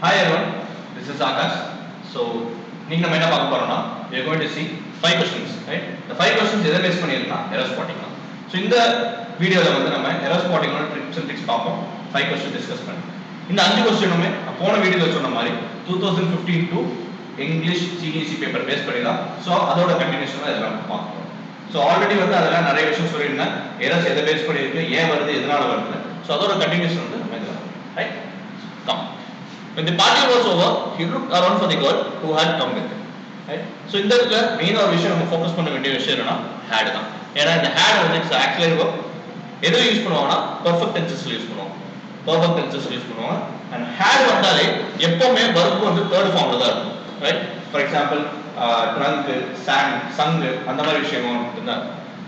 Hi everyone, this is Akash. So, நீங்க நம்ம என்ன பார்க்க போறோம்னா we are going to see 5 questions, right? The 5 questions எதை பேஸ் பண்ணிருக்கா error spotting தான். So இந்த வீடியோல வந்து நம்ம error spotting ஓட ட்ரிக்ஸ் அண்ட் ட்ரிக்ஸ் பார்ப்போம். 5 questions டிஸ்கஸ் பண்ணுவோம். இந்த 5 क्वेश्चनமே போன வீடியோல சொன்ன மாதிரி 2015 to English CEC paper base பண்ணி தான். So அதோட கண்டினியூஷன் தான் இதெல்லாம் பார்ப்போம். So ஆல்ரெடி வந்து அதெல்லாம் நிறைய விஷயம் சொல்லிருந்தேன். எரர்ஸ் எதை பேஸ் பண்ணி இருக்கு, ஏன் வருது, எதனால வருது. So அதோட கண்டினியூஷன் வந்து நம்ம இதெல்லாம், right? Come. When the party was over, he looked around for the girl who had come with him. Right? So இந்த இடத்துல மெயின் ஒரு விஷயம் நம்ம ஃபோக்கஸ் பண்ண வேண்டிய விஷயம் என்னன்னா had தான். ஏன்னா இந்த had வந்து இட்ஸ் ஆக்சிலரி வெர்ப். எது யூஸ் பண்ணுவாங்கன்னா பெர்ஃபெக்ட் டென்சஸ்ல யூஸ் பண்ணுவாங்க. பெர்ஃபெக்ட் டென்சஸ்ல யூஸ் பண்ணுவாங்க. and had வந்தாலே எப்பவுமே verb வந்து தேர்ட் ஃபார்ம்ல தான் இருக்கும். Right? For example drunk, sang, sung அந்த மாதிரி விஷயம் இருந்தா.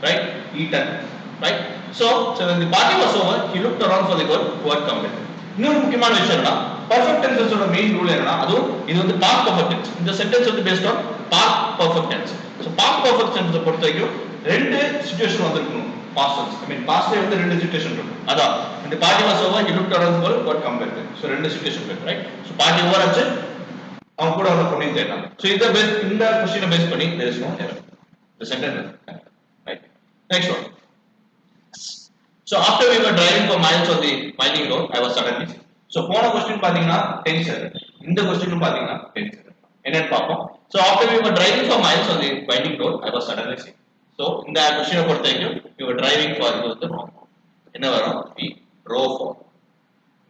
Right? eaten. Right? So when the party was over, he looked around for the girl who had come with him. இன்னொரு முக்கியமான விஷயம் என்னன்னா பெர்ஃபெக்ட் டென்சஸோட மெயின் ரூல் என்னன்னா அதுவும் இது வந்து பாஸ்ட் பெர்ஃபெக்ட் டென்ஸ். இந்த சென்டென்ஸ் வந்து based on past perfect tense. So past perfect டென்ஸை பொறுத்த வரைக்கும் ரெண்டு சிச்சுவேஷன் வந்திருக்கணும். பாஸ்ட் டென்ஸ் ஐ மீன் பாஸ்ட்ல வந்து ரெண்டு சிச்சுவேஷன் இருக்கும். அதான் இந்த party was over, he looked around for what come back. So ரெண்டு சிச்சுவேஷன் இருக்கு, ரைட்? சோ பார்ட்டி ஓவர் ஆச்சு, அவங்க கூட வர பொண்ணு தேடுறாங்க. சோ இந்த क्वेश्चन பேஸ் பண்ணி there is no error. The sentence, right? Next one. So after we were driving for miles on the winding road, I was suddenly sick. So போன question பாத்தீங்கன்னா tense error. இந்த question பாத்தீங்கன்னா tense error. என்னன்னு பாப்போம். So after we were driving for miles on the winding road, I was suddenly sick. So இந்த question பொறுத்தவரைக்கும் we were driving for இது வந்து wrong. என்ன வரும்? We drove for.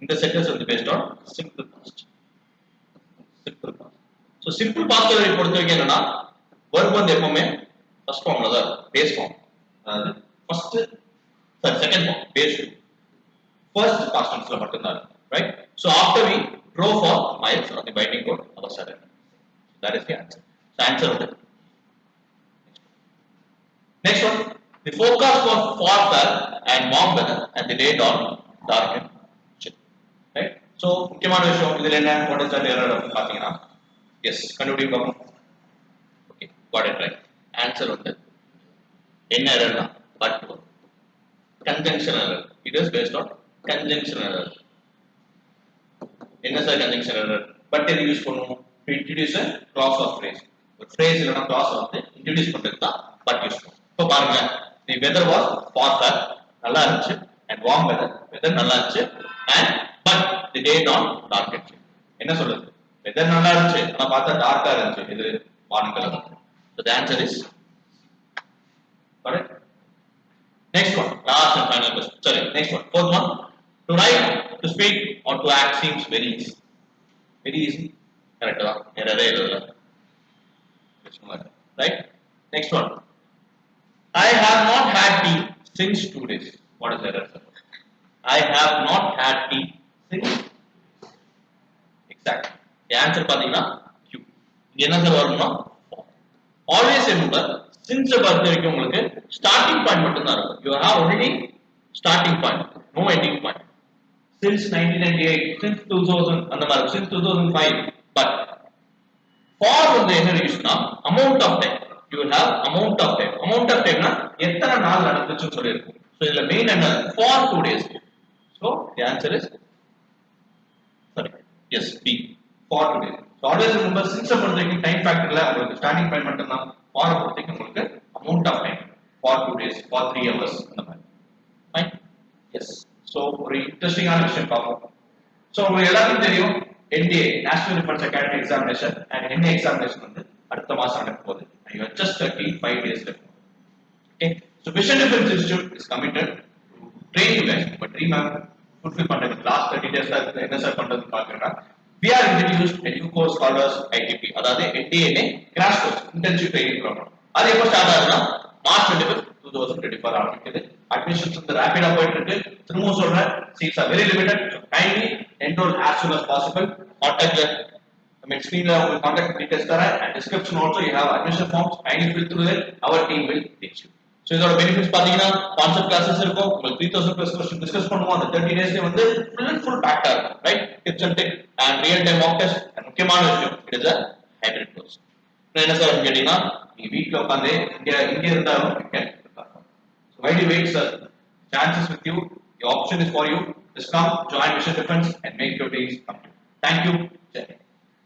இந்த சென்டென்ஸ் வந்து based on simple past. Simple past. So simple past வரை பொறுத்தவரைக்கும் என்னன்னா verb வந்து எப்பவுமே first formல தான் base form. அதாவது first second form, base two. First past tense la mattum dhaan, right? So after we drove for miles on the winding road, our sudden. That is the answer. So answer is next one. The forecast was far fair and warm weather and the day dawned dark and chill. Right? So முக்கியமான விஷயம் இதுல என்ன, what is that error பாத்தீங்கன்னா yes கண்டுபிடிங்க பாப்போம். Okay, got it right. Answer வந்து என்ன error-னா but conjunction error. It is based on conjunction error. என்ன சார் conjunction error? But எது யூஸ் பண்ணுவோம்? To introduce a clause or phrase. ஒரு phrase இல்லனா clause வந்து introduce பண்றதுக்கு தான் but யூஸ் பண்ணுவோம். இப்போ பாருங்க, the weather was far fair, நல்லா இருந்துச்சு, and warm weather நல்லா இருந்துச்சு, and but the day dawned dark and chill. என்ன சொல்லுது? weather நல்லா இருந்துச்சு, ஆனா பார்த்தா டார்க்கா இருந்துச்சு. இது வானங்கலர். So the answer is correct. Next one, last and final question. Sorry, next one, fourth one. To write, to speak, or to act seems very easy. Very easy. Correct. Error. Right? Next one. I have not had tea since 2 days. What is error? I have not had tea since. Exactly. The answer பாத்தீங்கன்னா Q. என்ன sir வரணும்னா always remember since பொறுத்த வரைக்கும் உங்களுக்கு starting point மட்டும் தான் இருக்கும். You have already starting point, no ending point. Since 1998, since 2000 அந்த மாதிரி, since 2005. But for வந்து என்ன இருக்குன்னா amount of time. You will have amount of time. Amount of time னா எத்தனை நாள் நடந்துச்சுன்னு சொல்லிருக்கும். So இதுல மெயின் என்ன? For 2 days. So the answer is sorry. Yes, B. For 2 days. So always remember since பொறுத்த வரைக்கும் டைம் ஃபேக்டர்ல உங்களுக்கு ஸ்டார்டிங் பாயிண்ட் மட்டும் தான். For பொறுத்த வரைக்கும் உங்களுக்கு amount of time. For 2 days, for 3 hours அந்த மாதிரி. Fine? Yes. So ஒரு இன்ட்ரெஸ்டிங்கான விஷயம் பார்ப்போம். So உங்களுக்கு எல்லாருக்கும் தெரியும் NDA National Defense Academy Examination and NA examination வந்து அடுத்த மாசம் நடக்க போகுது. And you are just 35 days left. Okay? So Vision Defense Institute is committed to train you guys, but remember fulfill பண்றது last 30 days தான் என்ன சார் பண்றது பாக்குறேன்னா we are introduced a new course called as ITP. அதாவது NDA crash course intensive training program. அது எப்போ start ஆகுதுன்னா March 25, 2024 ஆரம்பிக்குது. Admissions வந்து rapid-ஆ போயிட்டு இருக்கு. திரும்ப சொல்றேன், seats are very limited. So kindly enroll as soon as possible. Contact the screenல உங்களுக்கு contact details தரேன், and description also you have admission forms. Kindly fill through it. Our team will teach you. So இதோட benefits பாத்தீங்கன்னா concept classes இருக்கும். உங்களுக்கு 3000 plus question discuss பண்ணுவோம். அந்த 30 daysல வந்து full packed-ஆ இருக்கும். Right? Tips and tricks and real time mock test. And முக்கியமான விஷயம், it is a hybrid course. என்ன சார் கேட்டீங்கன்னா நீ வீட்ல உட்கார்ந்து இங்க இருந்தாலும் so why do you wait, sir? Chance is with you. The option is for you. Just come, join Vision Defense and make your dreams come true. Thank you.